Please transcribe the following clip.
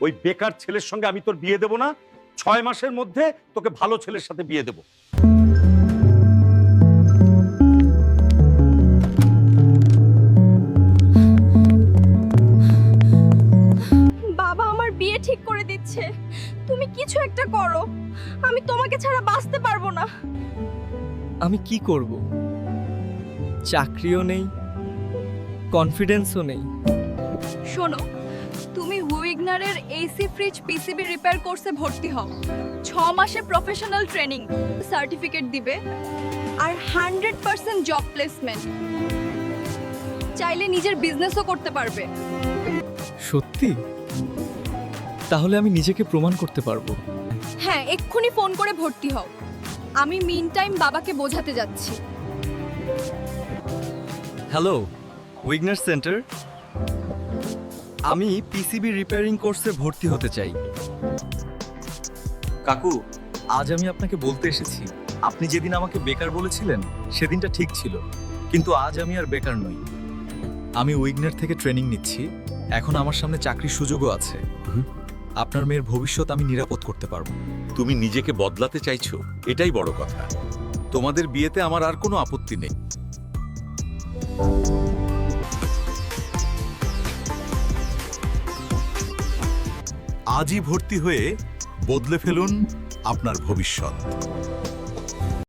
ওই বেকার ছেলের সঙ্গে আমি তোর বিয়ে দেব না। 6 মাসের মধ্যে তোকে ভালো ছেলের সাথে বিয়ে দেব। বাবা আমার বিয়ে ঠিক করে দিচ্ছে, তুমি কিছু একটা করো, আমি তোমাকে ছাড়া বাঁচতে পারবো না। আমি কি করব? চাকরিও নেই, কনফিডেন্সও নেই। শোনো, তুমি হুইগনারের এসি ফ্রিজ পিসিবি রিপেয়ার কোর্সে ভর্তি হও। 6 মাসে প্রফেশনাল ট্রেনিং, সার্টিফিকেট দিবে আর 100% জব প্লেসমেন্ট। চাইলে নিজের বিজনেসও করতে পারবে। সত্যি? তাহলে আমি নিজেকে প্রমাণ করতে পারবো। হ্যাঁ, এক্ষুনি ফোন করে ভর্তি হও। আমি মিন টাইম বাবাকে বোঝাতে যাচ্ছি। Hello, Wigner centre. আমি পিসিবি রিপেয়ারিং কোর্সে ভর্তি হতে চাই। কাকু, আজ আমি আপনাকে বলতে এসেছি, আপনি যেদিন আমাকে বেকার বলেছিলেন সেদিনটা ঠিক ছিল, কিন্তু আজ আমি আর বেকার নই। আমি উইগনার থেকে ট্রেনিং নিচ্ছি, এখন আমার সামনে চাকরির সুযোগও আছে। আপনার মেয়ের ভবিষ্যৎ আমি নিরাপদ করতে পারবো। তুমি নিজেকে বদলাতে চাইছো, এটাই বড় কথা। তোমাদের বিয়েতে আমার আর কোনো আপত্তি নেই। আজই ভর্তি হয়ে বদলে ফেলুন আপনার ভবিষ্যৎ।